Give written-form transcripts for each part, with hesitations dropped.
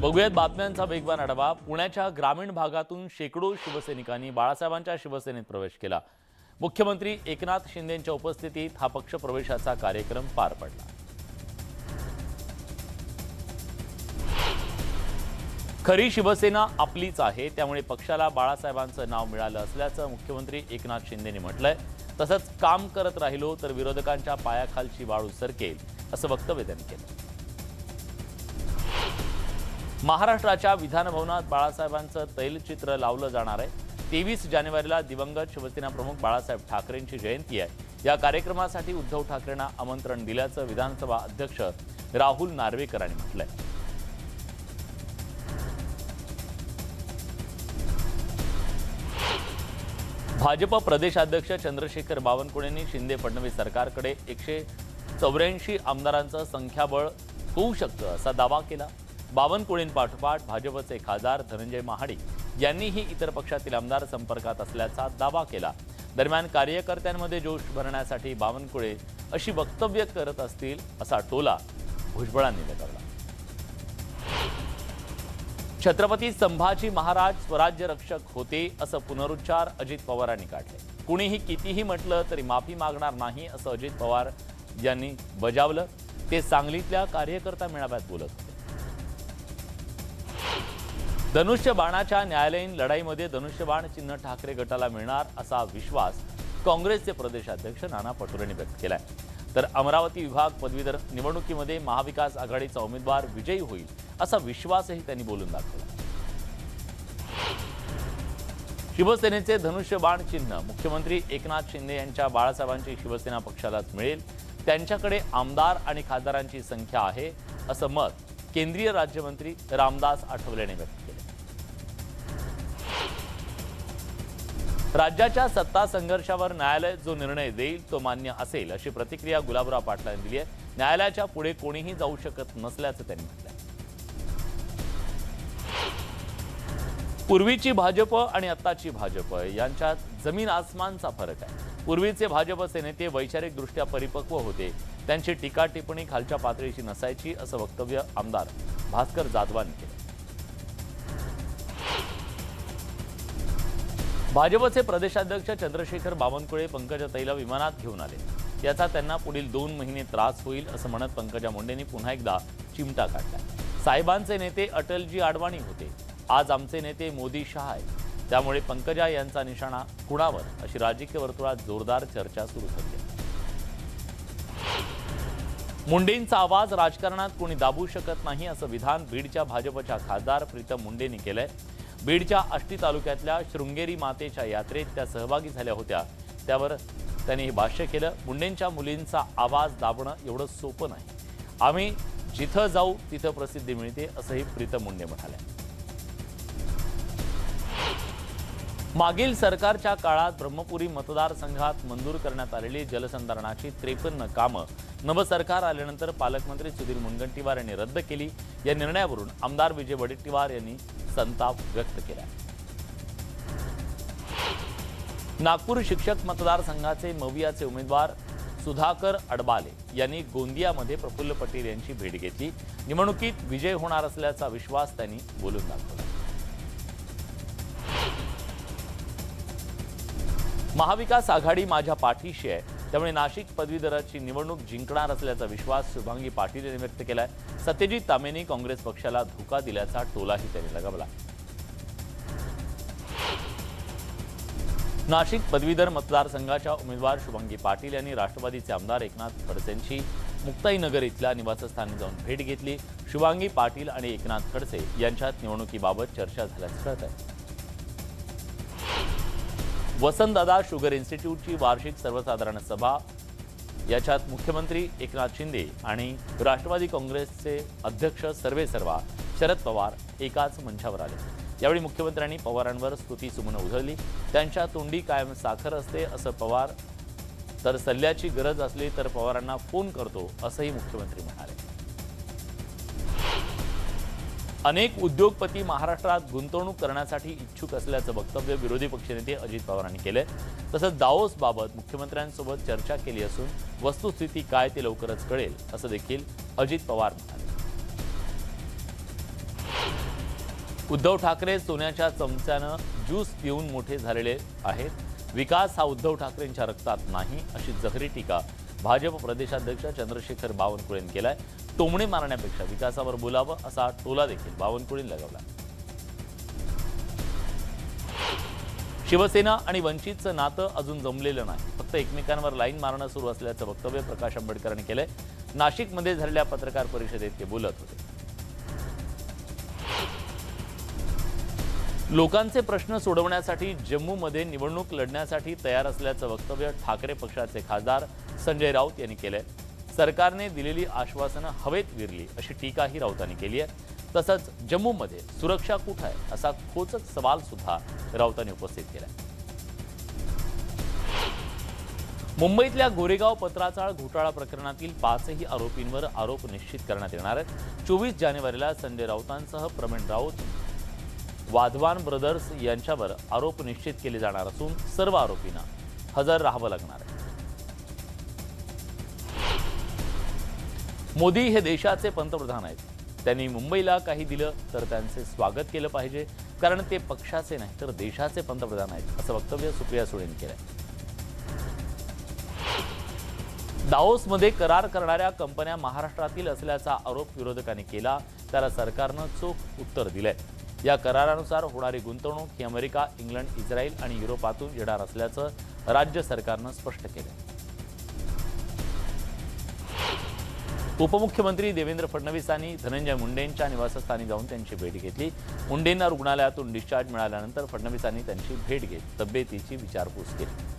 बघूयात बातम्यांचा वेगवान आढावा। पुण्याच्या ग्रामीण भागातून शेकडो शिवसैनिकांनी बाळासाहेबांच्या शिवसेनेत प्रवेश केला। मुख्यमंत्री एकनाथ शिंदेंच्या उपस्थितीत हा पक्ष प्रवेशाचा कार्यक्रम पार पडला। खरी शिवसेना आपलीच आहे, त्यामुळे पक्षाला बाळासाहेबांचं नाव मिळालं असल्याचं मुख्यमंत्री एकनाथ शिंदेंनी म्हटलंय। तसंच काम करत राहिलो तर विरोधकांच्या पायाखालची वाळू सरकेल असं वक्तव्य त्यांनी केलं। महाराष्ट्राच्या विधानभवनात बाळासाहेबांचं तैलचित्र लावलं जाणार आहे। 23 जानेवारीला दिवंगत शिवसेना प्रमुख बाळासाहेब ठाकरेंची जयंती आहे। या कार्यक्रमासाठी उद्धव ठाकरेंना आमंत्रण दिल्याचं विधानसभा अध्यक्ष राहुल नार्वेकरांनी म्हटलंय। भाजप प्रदेशाध्यक्ष चंद्रशेखर बावनकुळेंनी शिंदे फडणवीस सरकारकडे 184 आमदारांचं संख्याबळ होऊ शकतं असा दावा केला। बावनकुळेंपाठोपाठ भाजपचे खासदार धनंजय महाडिक यांनीही इतर पक्षातील आमदार संपर्कात असल्याचा दावा केला। दरम्यान कार्यकर्त्यांमध्ये जोश भरण्यासाठी बावनकुळे अशी वक्तव्य करत असतील असा टोला भुजबळांनी लगावला। छत्रपती संभाजी महाराज स्वराज्य रक्षक होते असं पुनरुच्चार अजित पवारांनी काढले। कुणीही कितीही म्हटलं तरी माफी मागणार नाही असं अजित पवार यांनी बजावलं। ते सांगलीतल्या कार्यकर्ता मेळाव्यात बोलत होते। धनुष्यबाणाच्या न्यायालयीन लढाईमध्ये धनुष्यबाण चिन्ह ठाकरे गटाला मिळणार असा विश्वास काँग्रेसचे प्रदेशाध्यक्ष नाना पटोले यांनी व्यक्त केलाय। तर अमरावती विभाग पदवीधर निवडणुकीमध्ये महाविकास आघाडीचा उमेदवार विजयी होईल असा विश्वासही त्यांनी बोलून दाखवला। शिवसेनेचे धनुष्यबाण चिन्ह मुख्यमंत्री एकनाथ शिंदे यांच्या बाळासाहेबांची शिवसेना पक्षालाच मिळेल। त्यांच्याकडे आमदार आणि खासदारांची संख्या आहे असं मत केंद्रीय राज्यमंत्री रामदास आठवले यांनी व्यक्त केले। राज्याच्या सत्ता संघर्षावर न्यायालय जो निर्णय देईल तो मान्य असेल अशी प्रतिक्रिया गुलाबराव पाटलांनी दिली आहे। न्यायालयाच्या पुढे कोणीही जाऊ शकत नसल्याचं त्यांनी म्हटलं। पूर्वीची भाजप आणि आत्ताची भाजप यांच्यात जमीन आसमानचा फरक आहे। पूर्वीचे भाजपचे नेते वैचारिकदृष्ट्या परिपक्व होते, त्यांची टीका टिप्पणी खालच्या पातळीची नसायची असं वक्तव्य आमदार भास्कर जाधवांनी केलं। भाजपचे प्रदेशाध्यक्ष चंद्रशेखर बावनकुळे पंकजाताईला विमानात घेऊन आले। याचा त्यांना पुढील 2 महिने त्रास होईल असं म्हणत पंकजा मुंडेंनी पुन्हा एकदा चिमटा काढला। साहेबांचे नेते अटलजी आडवाणी होते, आज आमचे नेते मोदी शहा आहेत, त्यामुळे पंकजा यांचा निशाणा कुणावर अशी राजकीय वर्तुळात जोरदार चर्चा सुरू झाली। मुंडेंचा आवाज राजकारणात कोणी दाबू शकत नाही असं विधान बीडच्या भाजपच्या खासदार प्रीतम मुंडेंनी केलंय। बीडच्या आष्टी तालुक्यातल्या शृंगेरी मातेच्या यात्रेत त्या सहभागी झाल्या होत्या, त्यावर त्यांनी हे भाष्य केलं। मुंडेंच्या मुलींचा आवाज दाबणं एवढं सोपं नाही, आम्ही जिथं जाऊ तिथं प्रसिद्धी मिळते असंही प्रीतम मुंडे म्हणाले। मागील सरकारच्या काळात ब्रह्मपुरी मतदारसंघात मंजूर करण्यात आलेली जलसंधारणाची 53 कामं नवं सरकार आल्यानंतर पालकमंत्री सुधीर मुनगंटीवार यांनी रद्द केली। या निर्णयावरून आमदार विजय वडेट्टीवार यांनी संताप व्यक्त केला। नागपूर शिक्षक मतदारसंघाचे मवियाचे उमेदवार सुधाकर अडबाले यांनी गोंदियामध्ये प्रफुल्ल पटेल यांची भेट घेतली। निवडणुकीत विजय होणार असल्याचा विश्वास त्यांनी बोलून दाखवला। महाविकास आघाडी माझ्या पाठीशी आहे, त्यामुळे नाशिक पदवीधराची निवडणूक जिंकणार असल्याचा विश्वास शुभांगी पाटील यांनी व्यक्त केलाय। सत्यजित तामेंनी काँग्रेस पक्षाला धोका दिल्याचा टोलाही त्यांनी लगावला। नाशिक पदवीधर मतदारसंघाच्या उमेदवार शुभांगी पाटील यांनी राष्ट्रवादीचे आमदार एकनाथ खडसेंची मुक्ताईनगर इथल्या निवासस्थानी जाऊन भेट घेतली। शुभांगी पाटील आणि एकनाथ खडसे यांच्यात निवडणुकीबाबत चर्चा झाल्याचं कळत आहे। वसंतदादा शुगर इन्स्टिट्यूटची वार्षिक सर्वसाधारण सभा, याच्यात मुख्यमंत्री एकनाथ शिंदे आणि राष्ट्रवादी काँग्रेसचे अध्यक्ष सर्वेसर्वा शरद पवार एकाच मंचावर आले। यावेळी मुख्यमंत्र्यांनी पवारांवर स्तुतीसुमनं उधळली। त्यांच्या तोंडी कायम साखर असते असं पवार, तर सल्ल्याची गरज असली तर पवारांना फोन करतो असंही मुख्यमंत्री म्हणाले। अनेक उद्योगपती महाराष्ट्रात गुंतवणूक करण्यासाठी इच्छुक असल्याचं वक्तव्य विरोधी पक्षनेते अजित पवारांनी केले। तसंच दावोसबाबत मुख्यमंत्र्यांसोबत चर्चा केली असून वस्तुस्थिती काय ते लवकरच कळेल असं देखील अजित पवार म्हणाले। उद्धव ठाकरे सोन्याच्या चमच्यानं ज्यूस पिऊन मोठे झालेले आहेत. विकास हा उद्धव ठाकरेंच्या रक्तात नाही, अशी जहरी टीका भाजप प्रदेशाध्यक्ष चंद्रशेखर बावनकुळेंनी केलाय. टोमणे मारण्यापेक्षा विकासावर बोलावं असा टोला देखील बावनकुळेंनी लगावला. शिवसेना आणि वंचितचं नातं अजून जमलेलं नाही, फक्त एकमेकांवर लाईन मारणं सुरू असल्याचं वक्तव्य प्रकाश आंबेडकरांनी केलंय. नाशिकमध्ये झालेल्या पत्रकार परिषदेत ते बोलत होते. लोकांचे प्रश्न सोडवण्यासाठी जम्मूमध्ये निवडणूक लढण्यासाठी तयार असल्याचं वक्तव्य ठाकरे पक्षाचे खासदार संजय राऊत यांनी केलंय. सरकारने दिलेली आश्वासनं हवेत विरली अशी टीकाही राऊतांनी केली आहे. तसंच जम्मूमध्ये सुरक्षा कुठं आहे असा खोचक सवाल सुद्धा राऊतांनी उपस्थित केलाय. मुंबईतल्या गोरेगाव पत्राचाळ घोटाळा प्रकरणातील 5ही आरोपींवर आरोप निश्चित करण्यात येणार आहेत. 24 जानेवारीला संजय राऊतांसह प्रवीण राऊत, वाधवान ब्रदर्स यांच्यावर आरोप निश्चित केले जाणार असून सर्व आरोपींना हजर राहावं लागणार आहे. मोदी हे देशाचे पंतप्रधान आहेत. त्यांनी मुंबईला काही दिलं तर त्यांचे स्वागत केलं पाहिजे, कारण ते पक्षाचे नाही तर देशाचे पंतप्रधान आहेत, असं वक्तव्य सुप्रिया सुळेंनी केलंय. दाओसमध्ये करार करणाऱ्या कंपन्या महाराष्ट्रातील असल्याचा आरोप विरोधकांनी केला. त्याला सरकारनं चोख उत्तर दिलंय. या करारानुसार होणारी गुंतवणूक ही अमेरिका, इंग्लंड, इस्रायल आणि युरोपातून येणार असल्याचं राज्य सरकारनं स्पष्ट केलं. उपमुख्यमंत्री देवेंद्र फडणवीसांनी धनंजय मुंडेंच्या निवासस्थानी जाऊन त्यांची भेट घेतली. मुंडेंना रुग्णालयातून डिस्चार्ज मिळाल्यानंतर फडणवीसांनी त्यांची भेट घेत तब्येतीची विचारपूस केली.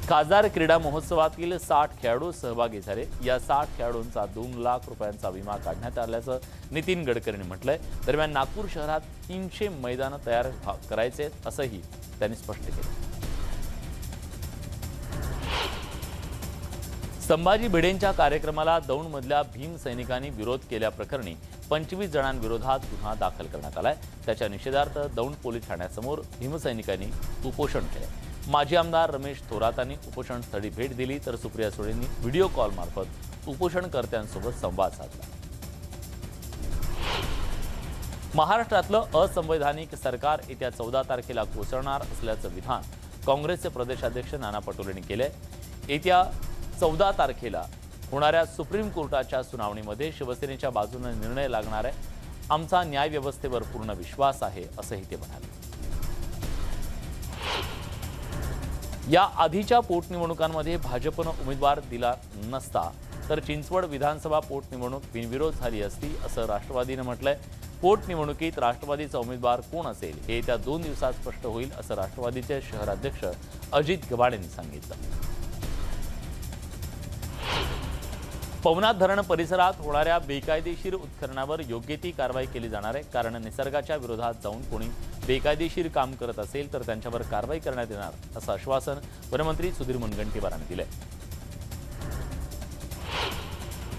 खासदार क्रीडा महोत्सवातील 60 खेळाडू सहभागी झाले. या 60 खेळाडूंचा 2 लाख रुपयांचा विमा काढण्यात आल्याचं नितीन गडकरींनी म्हटलंय. दरम्यान नागपूर शहरात 300 मैदानं तयार करायचे असंही त्यांनी स्पष्ट केलं. संभाजी भिडेंच्या कार्यक्रमाला दौंडमधल्या भीम सैनिकांनी विरोध केल्याप्रकरणी 25 जणांविरोधात गुन्हा दाखल करण्यात आलाय. त्याच्या निषेधार्थ दौंड पोलीस ठाण्यासमोर भीमसैनिकांनी उपोषण केले. माजी आमदार रमेश थोरातांनी उपोषणस्थळी भेट दिली तर सुप्रिया सुळेंनी व्हिडिओ कॉलमार्फत उपोषणकर्त्यांसोबत संवाद साधला. महाराष्ट्रातलं असंवैधानिक सरकार येत्या 14 तारखेला कोसळणार असल्याचं विधान काँग्रेसचे प्रदेशाध्यक्ष नाना पटोलेंनी केलंय. येत्या 14 तारखेला होणाऱ्या सुप्रीम कोर्टाच्या सुनावणीमध्ये शिवसेनेच्या बाजूने निर्णय लागणार आहे. आमचा न्यायव्यवस्थेवर पूर्ण विश्वास आहे, असंही ते म्हणाले. या आधीच्या पोटनिवडणुकांमध्ये भाजपनं उमेदवार दिला नसता तर चिंचवड विधानसभा पोटनिवडणूक बिनविरोध झाली असती, असं राष्ट्रवादीनं म्हटलंय. पोटनिवडणुकीत राष्ट्रवादीचा उमेदवार कोण असेल हे येत्या 2 दिवसात स्पष्ट होईल, असं राष्ट्रवादीचे शहराध्यक्ष अजित गवाड यांनी सांगितलं. पवनार धरण परिसरात होणाऱ्या बेकायदेशीर उत्खननावर योग्य ती कारवाई केली जाणार आहे. कारण निसर्गाच्या विरोधात जाऊन कोणी बेकायदेशीर काम करत असेल तर त्यांच्यावर कारवाई करण्यात येणार, असं आश्वासन वनमंत्री सुधीर मुनगंटीवारांनी दिलंय.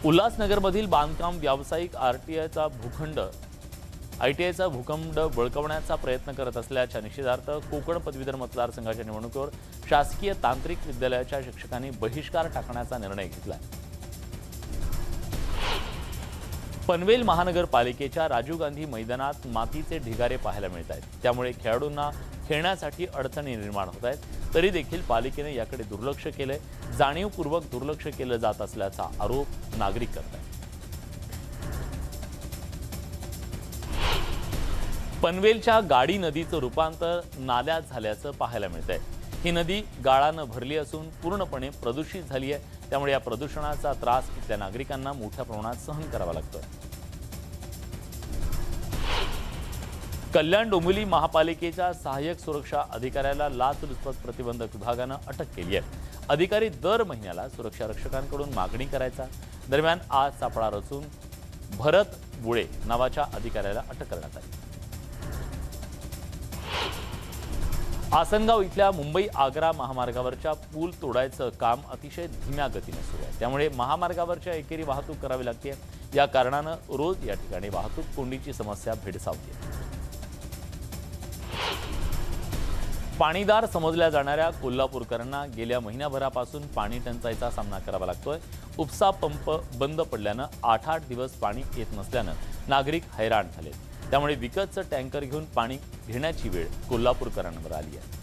उल्हासनगरमधील बांधकाम व्यावसायिक आयटीआयचा भूखंड बळकावण्याचा प्रयत्न करत असल्याच्या निषेधार्थ कोकण पदवीधर मतदारसंघाच्या निवडणुकीवर शासकीय तांत्रिक विद्यालयाच्या शिक्षकांनी बहिष्कार टाकण्याचा निर्णय घेतला. पनवेल महानगरपालिकेच्या राजीव गांधी मैदानात मातीचे ढिगारे पाहायला मिळत आहेत. त्यामुळे खेळाडूंना खेळण्यासाठी अडचणी निर्माण होत आहेत. तरी देखील पालिकेने याकडे दुर्लक्ष केलंय. जाणीवपूर्वक दुर्लक्ष केलं जात असल्याचा आरोप नागरिक करत आहेत. पनवेलच्या गाडी नदीचं रूपांतर नाल्यात झाल्याचं पाहायला मिळतंय. ही नदी गाळानं भरली असून पूर्णपणे प्रदूषित झाली आहे. त्यामुळे या प्रदूषणाचा त्रास इथल्या नागरिकांना मोठ्या प्रमाणात सहन करावा लागतोय. कल्याण डोंबिवली महापालिकेच्या सहाय्यक सुरक्षा अधिकाऱ्याला लाचलुचपत प्रतिबंधक विभागानं अटक केली आहे. अधिकारी दर महिन्याला सुरक्षा रक्षकांकडून मागणी करायचा. दरम्यान आज सापळा रचून भरत बुळे नावाच्या अधिकाऱ्याला अटक करण्यात आली. आसनगाव इथल्या मुंबई आग्रा महामार्गावरच्या पूल तोडायचं काम अतिशय धीम्या गतीने सुरू आहे. त्यामुळे महामार्गावरच्या एकेरी वाहतूक करावी लागते. या कारणानं रोज या ठिकाणी वाहतूक कोंडीची समस्या भेडसावते. पाणीदार समजल्या जाणाऱ्या कोल्हापूरकरांना गेल्या महिन्याभरापासून पाणी टंचाईचा सामना करावा लागतोय. उपसा पंप बंद पडल्यानं 8-8 दिवस पाणी येत नसल्यानं नागरिक हैराण झाले। त्यामुळे विकतचं टँकर घेऊन पाणी घेण्याची वेळ कोल्हापूरकरांवर आली आहे।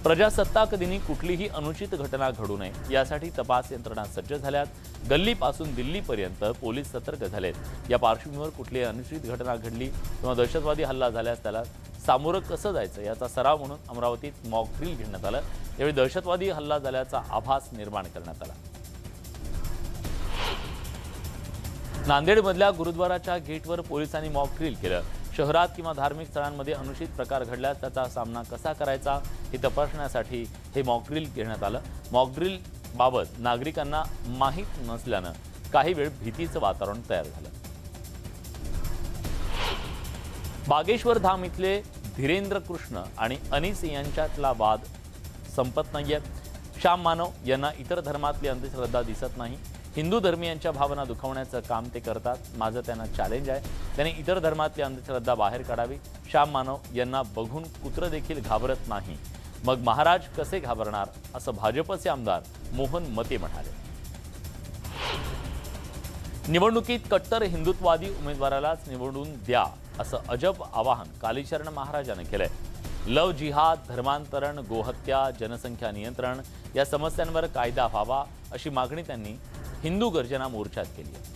प्रजासत्ताक दिनी कुठलीही अनुचित घटना घडू नये यासाठी तपास यंत्रणा सज्ज झाल्यात। गल्लीपासून दिल्लीपर्यंत पोलीस सतर्क झालेत। या पार्श्वभूमीवर कुठलीही अनुचित घटना घडली किंवा दहशतवादी हल्ला झाल्यास त्याला सामोरं कसं जायचं याचा सराव म्हणून अमरावतीत मॉक ड्रिल घेण्यात आलं। यावेळी दहशतवादी हल्ला झाल्याचा आभास निर्माण करण्यात आला। नांदेडमधल्या गुरुद्वाराच्या गेटवर पोलिसांनी मॉक ड्रिल केलं। शहरात किंवा धार्मिक स्थळांमध्ये अनुचित प्रकार घडल्यास त्याचा सामना कसा करायचा हे तपासण्यासाठी हे मॉक ड्रिल घेण्यात आलं। मॉक ड्रिल बाबत नागरिकांना माहीत नसल्यानं काही वेळ भीतीचं वातावरण तयार झालं। बागेश्वर धाम इथले धीरेंद्र कृष्ण आणि अनीस यांच्यातला वाद संपत नाहीये। श्याम मानव यांना इतर धर्मातली अंधश्रद्धा दिसत नाही। हिंदू धर्मीयांच्या भावना दुखावण्याचं काम ते करतात। माझं त्यांना चॅलेंज आहे, त्यांनी इतर धर्मातली अंधश्रद्धा बाहेर काढावी। श्याम मानव यांना बघून कुत्र देखील घाबरत नाही, मग महाराज कसे घाबरणार असं भाजपचे आमदार मोहन मते म्हणाले। निवडणुकीत कट्टर हिंदुत्ववादी उमेदवारालाच निवडून द्या असं अजब आवाहन कालीचरण महाराजांनी केलंय। लव जिहाद, धर्मांतरण, गोहत्या, जनसंख्या नियंत्रण या समस्यांवर कायदा व्हावा अशी मागणी त्यांनी हिंदू गर्जना मोर्चात केली आहे।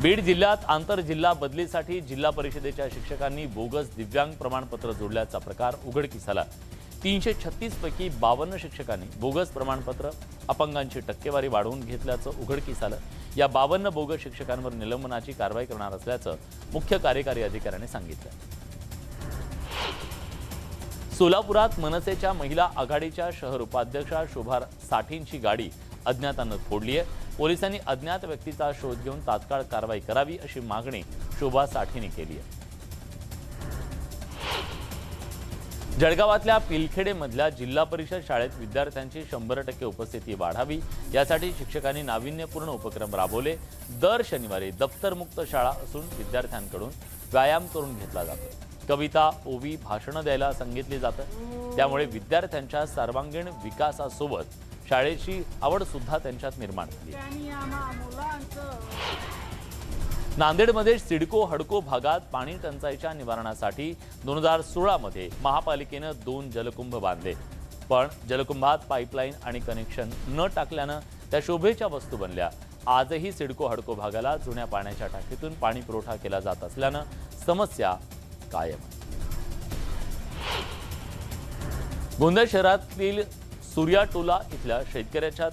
बीड जिल्ह्यात आंतरजिल्हा बदलीसाठी जिल्हा परिषदेच्या शिक्षकांनी बोगस दिव्यांग प्रमाणपत्र जोडल्याचा प्रकार उघडकीस आला। 336 पैकी 52 शिक्षकांनी बोगस प्रमाणपत्र अपंगांची टक्केवारी वाढवून घेतल्याचं उघडकीस आलं। या 52 बोगस शिक्षकांवर निलंबनाची कारवाई करणार असल्याचं मुख्य कार्यकारी अधिकाऱ्याने सांगितलं। सोलापुरात मनसेच्या महिला आघाडीच्या शहर उपाध्यक्षा शोभा साठींची गाडी अज्ञातांनी फोडली आहे। पोलिसांनी अज्ञात व्यक्तीचा शोध घेऊन तात्काळ कारवाई करावी अशी मागणी शोभा साठींनी केली आहे। जळगावातल्या पिलखेडेमधल्या जिल्हा परिषद शाळेत विद्यार्थ्यांची 100% उपस्थिती वाढावी यासाठी शिक्षकांनी नाविन्यपूर्ण उपक्रम राबवले। दर शनिवारी दप्तरमुक्त शाळा असून विद्यार्थ्यांकडून व्यायाम करून घेतला जातो। कविता, ओवी, भाषणं द्यायला सांगितली जातं। त्यामुळे विद्यार्थ्यांच्या सर्वांगीण विकासासोबत शाळेची आवड सुद्धा त्यांच्यात निर्माण झाली। नांदेडमध्ये सिडको हडको भागात पाणी टंचाईच्या निवारणासाठी 2016 मध्ये महापालिकेनं 2 जलकुंभ बांधले, पण जलकुंभात पाईपलाईन आणि कनेक्शन न टाकल्यानं त्या शोभेच्या वस्तू बनल्या। आजही सिडको हडको भागाला जुन्या पाण्याच्या टाकीतून पाणी पुरवठा केला जात असल्यानं समस्या कायम आहे। गोंदिया शहरातील सूर्याटोला इथल्या शेतकऱ्याच्या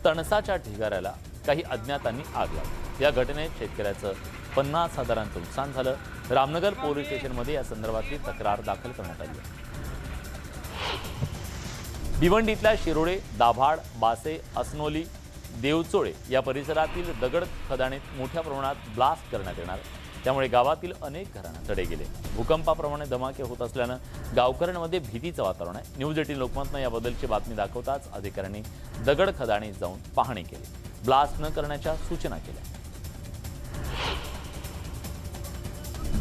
तणसाच्या ढिगाऱ्याला काही अज्ञातांनी आग लावली। या घटनेत शेतकऱ्याचं 50,000चं नुकसान झालं। रामनगर पोलीस स्टेशनमध्ये या संदर्भातली तक्रार दाखल करण्यात आली आहे। भिवंडीतल्या शिरोडे, दाभाड, बासे, असनोली, देवचोळे या परिसरातील दगड खदाणीत मोठ्या प्रमाणात ब्लास्ट करण्यात येणार, त्यामुळे गावातील अनेक घरांना तडे गेले। भूकंपाप्रमाणे धमाके होत असल्यानं गावकऱ्यांमध्ये भीतीचं वातावरण आहे। न्यूज 18 लोकमतनं याबद्दलची बातमी दाखवताच अधिकाऱ्यांनी दगड खदाणीत जाऊन पाहणी केली, ब्लास्ट न करण्याच्या सूचना केल्या।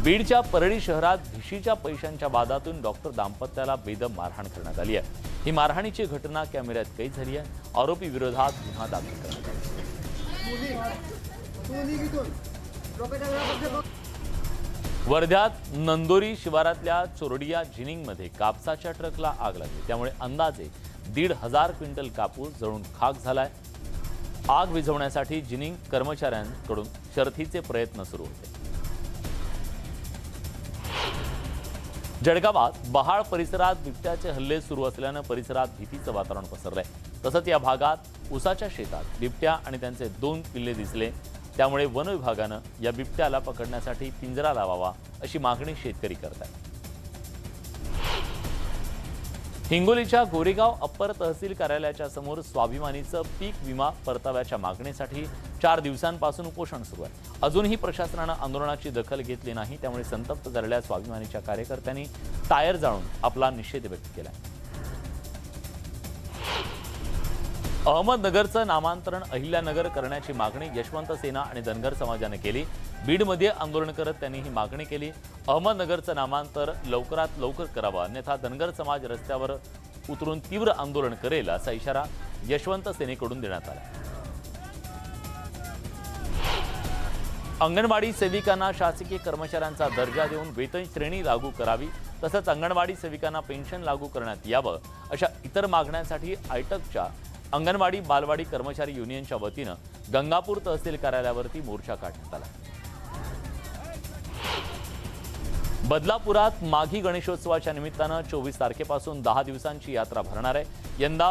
बीडच्या परळी शहरात भिशीच्या पैशांच्या वादातून डॉक्टर दाम्पत्याला बेदम मारहाण करण्यात आली आहे। ही मारहाणीची घटना कॅमेऱ्यात कैद झाली आहे। आरोपी विरोधात गुन्हा दाखल करण्यात आला। वर्ध्यात नंदोरी शिवारातल्या चोरडिया जिनिंगमध्ये कापसाच्या ट्रकला आग लागली, त्यामुळे अंदाजे 1,500 क्विंटल कापूस जळून खाक झालाय। आग विझवण्यासाठी जिनिंग कर्मचाऱ्यांकडून शर्थीचे प्रयत्न सुरू होते। जळगावात बहाळ परिसरात बिबट्याचे हल्ले सुरू असल्यानं परिसरात भीतीचं वातावरण पसरलंय। तसंच या भागात ऊसाच्या शेतात बिबट्या आणि त्यांचे 2 पिल्ले दिसले, त्यामुळे वन विभागानं या बिबट्याला पकडण्यासाठी पिंजरा लावावा अशी मागणी शेतकरी करतात। हिंगोलीच्या गोरेगाव अप्पर तहसील कार्यालयाच्या समोर स्वाभिमानीचं पीक विमा परताव्याच्या मागणीसाठी 4 दिवसांपासून उपोषण सुरू आहे। अजूनही प्रशासनानं आंदोलनाची दखल घेतली नाही, त्यामुळे संतप्त झालेल्या स्वाभिमानीच्या कार्यकर्त्यांनी टायर जाळून आपला निषेध व्यक्त केला। अहमदनगरचं नामांतरण अहिल्यानगर करण्याची मागणी यशवंत सेना आणि धनगर समाजाने केली। बीडमध्ये आंदोलन करत त्यांनी ही मागणी केली। अहमदनगरचं नामांतर लवकरात लवकर करावं, अन्यथा धनगर समाज रस्त्यावर उतरून तीव्र आंदोलन करेल असा इशारा यशवंत सेनेकडून देण्यात आला। अंगणवाडी सेविकांना शासकीय कर्मचाऱ्यांचा दर्जा देऊन वेतन श्रेणी लागू करावी, तसंच अंगणवाडी सेविकांना पेन्शन लागू करण्यात यावं अशा इतर मागण्यांसाठी आयटकच्या अंगणवाडी बालवाडी कर्मचारी युनियनच्या वतीनं गंगापूर तहसील कार्यालयावरती मोर्चा काढण्यात आला। बदलापुरात माघी गणेशोत्सवाच्या निमित्तानं 24 तारखेपासून 10 दिवसांची यात्रा भरणार आहे। यंदा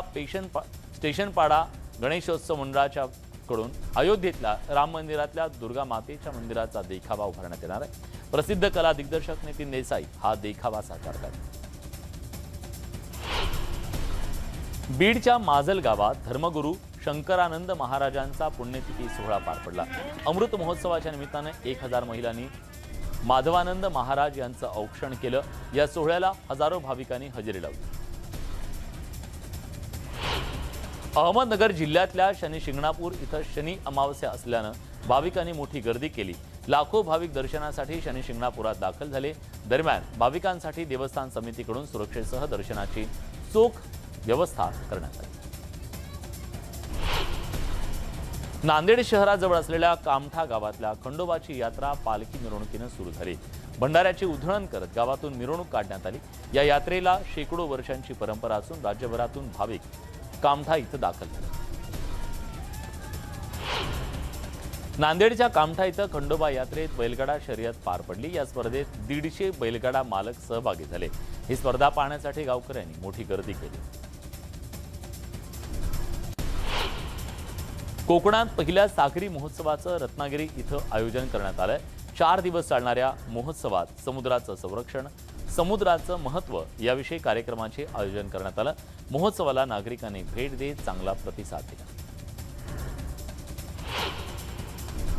स्टेशनपाडा गणेशोत्सव मंडळाच्या कडून अयोध्येतल्या राम मंदिरातल्या दुर्गा मातेच्या मंदिराचा देखावा उभारण्यात येणार आहे। प्रसिद्ध कला दिग्दर्शक नितीन देसाई हा देखावा साकारतात। बीडच्या माजल गावात धर्मगुरू शंकरानंद महाराजांचा पुण्यतिथी सोहळा पार पडला। अमृत महोत्सवाच्या निमित्ताने 1000 महिलांनी माधवानंद महाराज यांचं औक्षण केलं। या सोहळ्याला हजारो भाविकांनी हजेरी लावली। अहमदनगर जिल्ह्यातल्या शनी शिंगणापूर इथं शनी अमावस्या असल्यानं भाविकांनी मोठी गर्दी केली। लाखो भाविक दर्शनासाठी शनी शिंगणापुरात दाखल झाले। दरम्यान भाविकांसाठी देवस्थान समितीकडून सुरक्षेसह दर्शनाची चोख व्यवस्था करण्यात आली। नांदेड शहराजवळ असलेल्या कामठा गावातल्या खंडोबाची यात्रा पालखी मिरवणुकीनं सुरू झाली। भंडाऱ्याची उधळण करत गावातून मिरवणूक काढण्यात आली। या यात्रेला शेकडो वर्षांची परंपरा असून राज्यभरातून भाविक कामठा इथं दाखल झाले। नांदेडच्या कामठा इथं खंडोबा यात्रेत बैलगाडा शर्यत पार पडली। या स्पर्धेत 150 बैलगाडा मालक सहभागी झाले। ही स्पर्धा पाहण्यासाठी गावकऱ्यांनी मोठी गर्दी केली। कोकणात पहिल्या सागरी महोत्सवाचं रत्नागिरी इथं आयोजन करण्यात आलंय। 4 दिवस चालणाऱ्या महोत्सवात समुद्राचं संरक्षण, समुद्राचं महत्त्व याविषयी कार्यक्रमाचे आयोजन करण्यात आलं। महोत्सवाला नागरिकांनी भेट देत चांगला प्रतिसाद दिला।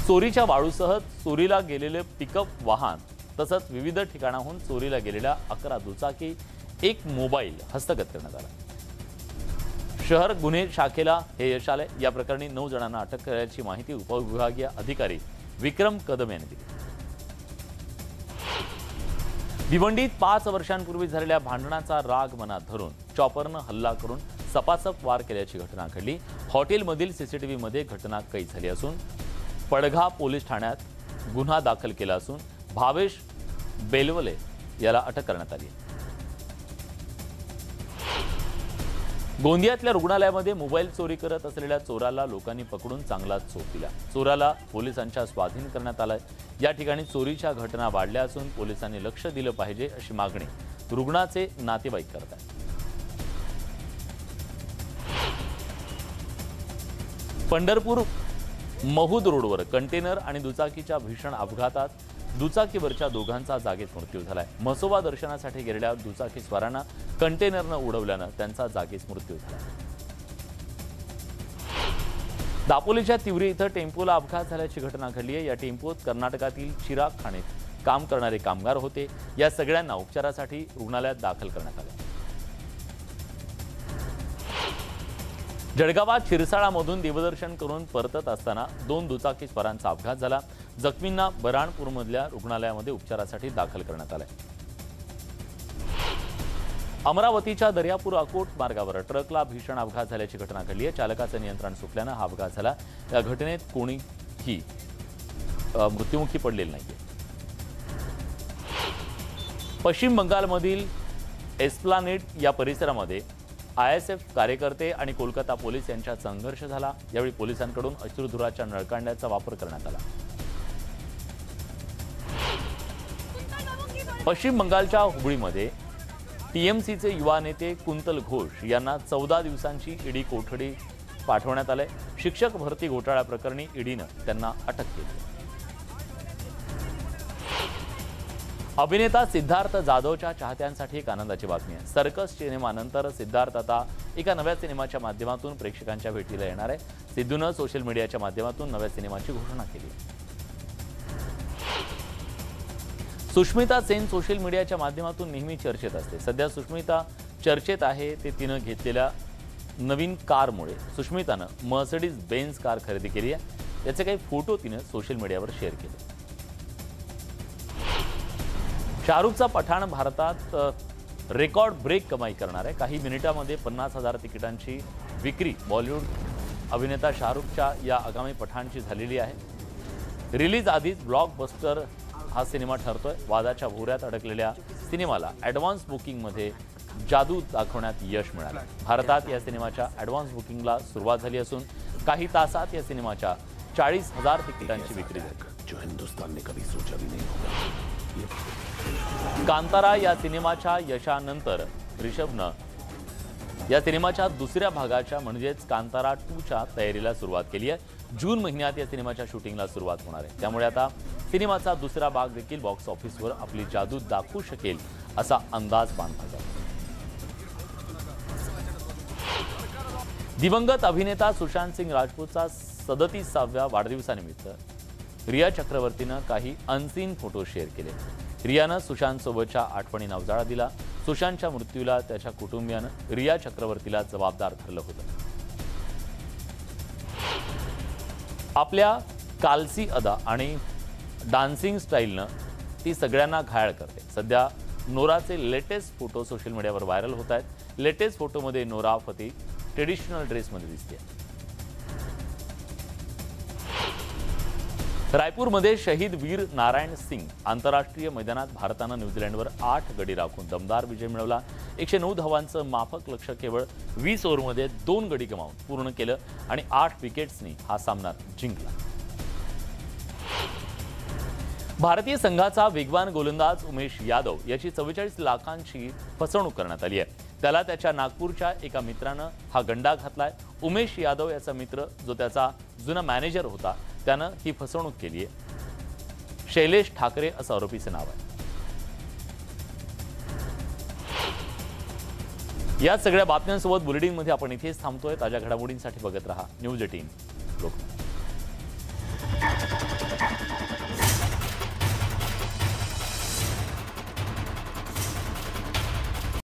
चोरीच्या वाळूसह चोरीला गेलेले पिकअप वाहन तसंच विविध ठिकाणाहून चोरीला गेलेल्या 11 दुचाकी, 1 मोबाईल हस्तगत करण्यात आला। शहर गुन्हे शाखेला हे यश आले। या प्रकरणी 9 जणांना अटक केल्याची माहिती उपविभागीय अधिकारी विक्रम कदम यांनी दिली। भिवंडीत 5 वर्षांपूर्वी झालेल्या भांडणाचा राग मनात धरून चॉपरनं हल्ला करून सपासप वार केल्याची घटना घडली। हॉटेलमधील सीसीटीव्हीमध्ये घटना कैद झाली असून पडघा पोलीस ठाण्यात गुन्हा दाखल केला असून भावेश बेलवले याला अटक करण्यात आली। गोंदियातल्या रुग्णालयामध्ये मोबाईल चोरी करत असलेल्या चोराला लोकांनी पकडून चांगलाच चोप दिला। चोराला पोलिसांच्या स्वाधीन करण्यात आलाय। या ठिकाणी चोरीच्या घटना वाढल्या असून पोलिसांनी लक्ष दिलं पाहिजे अशी मागणी रुग्णाचे नातेवाईक करत आहेत। पंढरपूर महूद रोडवर कंटेनर आणि दुचाकीच्या भीषण अपघातात दुचाकीवरच्या दोघांचा जागीच मृत्यू झालाय। म्हसोबा दर्शनासाठी गेलेल्या दुचाकी स्वारांना कंटेनरनं उडवल्यानं त्यांचा जागीच मृत्यू झाला। दापोलीच्या तिवरी इथं टेम्पोला अपघात झाल्याची घटना घडली आहे। या टेम्पोत कर्नाटकातील चिराग खाणीत काम करणारे कामगार होते। या सगळ्यांना उपचारासाठी रुग्णालयात दाखल करण्यात आले। जळगावात शिरसाळामधून देवदर्शन करून परतत असताना 2 दुचाकी स्वारांचा अपघात झाला। जखमींना बऱ्हाणपूरमधल्या रुग्णालयामध्ये उपचारासाठी दाखल करण्यात आले। अमरावतीच्या दर्यापूर अकोट मार्गावर ट्रकला भीषण अपघात झाल्याची घटना घडली आहे। चालकाचं नियंत्रण सुटल्यानं हा अपघात झाला। या घटनेत कोणीही मृत्युमुखी पडलेलं नाहीये। पश्चिम बंगालमधील एस्प्लानेड या परिसरामध्ये ISF कार्यकर्ते आणि कोलकाता पोलीस यांच्यात संघर्ष झाला। यावेळी पोलिसांकडून अश्रुधुराच्या नळकांड्याचा वापर करण्यात आला। पश्चिम बंगालच्या हुबळीमध्ये TMCचे युवा नेते कुंतल घोष यांना 14 दिवसांची ईडी कोठडी पाठवण्यात आले। शिक्षक भरती घोटाळ्याप्रकरणी ईडीनं त्यांना अटक केली। अभिनेता सिद्धार्थ जाधवच्या चाहत्यांसाठी एक आनंदाची बातमी आहे। सर्कस सिनेमानंतर सिद्धार्थ आता एका नव्या सिनेमाच्या माध्यमातून प्रेक्षकांच्या भेटीला येणार आहे। सिद्धूनं सोशल मीडियाच्या माध्यमातून नव्या सिनेमाची घोषणा केली आहे। सुष्मिता सेन सोशल मीडियाच्या माध्यमातून नेहमी चर्चेत असते। सध्या सुष्मिता चर्चेत आहे ते तिनं घेतलेल्या नवीन कारमुळे सुष्मितानं मर्सिडीज बेन्झ कार खरेदी केली आहे. याचे काही फोटो तिनं सोशल मीडियावर शेअर केले. शाहरुखचा पठाण भारतात रेकॉर्ड ब्रेक कमाई करणार आहे. काही मिनिटांमध्ये 50,000 तिकिटांची विक्री बॉलिवूड अभिनेता शाहरुखच्या या आगामी पठाणची झालेली आहे. रिलीज आधीच ब्लॉकबस्टर हा सिनेमा ठरतोय. वादाच्या भोवऱ्यात अडकलेल्या सिनेमाला ॲडव्हान्स बुकिंगमध्ये जादू दाखवण्यात यश मिळालं. भारतात या सिनेमाच्या ॲडव्हान्स बुकिंगला सुरुवात झाली असून काही तासात या सिनेमाच्या 40,000 तिकिटांची विक्री झाली. जो हिंदुस्तान ने कभी सोचा भी नहीं होगा. कांतारा या सिनेमाच्या यशानंतर ऋषभनं या सिनेमाच्या दुसऱ्या भागाच्या म्हणजेच कांतारा 2च्या तयारीला सुरुवात केली आहे. जून महिन्यात या सिनेमाच्या शूटिंगला सुरुवात होणार आहे. त्यामुळे आता सिनेमाचा दुसरा भाग देखील बॉक्स ऑफिसवर आपली जादू दाखवू शकेल असा अंदाज बांधला जातो. दिवंगत अभिनेता सुशांत सिंग राजपूतचा 37व्या वाढदिवसानिमित्त रिया चक्रवर्तीनं काही अनसीन फोटो शेअर केले. रियानं सुशांत सोबतच्या आठवणींना उजाळा दिला. सुशांतच्या मृत्यूला त्याच्या कुटुंबियानं रिया चक्रवर्तीला जबाबदार धरलं होतं. आपल्या कालसी अदा आणि डान्सिंग स्टाईलनं ती सगळ्यांना घायल करते. सध्या नोराचे लेटेस्ट फोटो सोशल मीडियावर व्हायरल होत आहेत. लेटेस्ट फोटोमध्ये नोरा फतेही ट्रेडिशनल ड्रेसमध्ये दिसते. रायपूरमध्ये शहीद वीर नारायण सिंग आंतरराष्ट्रीय मैदानात भारतानं न्यूझीलंडवर 8 गडी राखून दमदार विजय मिळवला. 109 धावांचं माफक लक्ष्य केवळ 20 ओव्हरमध्ये 2 गडी गमावून पूर्ण केलं आणि 8 विकेट्सनी हा सामना जिंकला. भारतीय संघाचा वेगवान गोलंदाज उमेश यादव याची 44 लाखांची फसवणूक करण्यात आली आहे. त्याला त्याच्या नागपूरच्या एका मित्रानं हा गंडा घातलाय. उमेश यादव याचा मित्र जो त्याचा जुना मॅनेजर होता त्यानं ही फसवणूक केली आहे. शैलेश ठाकरे असं आरोपीचं नाव आहे. या सगळ्या बातम्यांसोबत बुलेटिनमध्ये आपण इथेच थांबतोय. ताज्या घडामोडींसाठी बघत रहा न्यूज 18 लोकमत.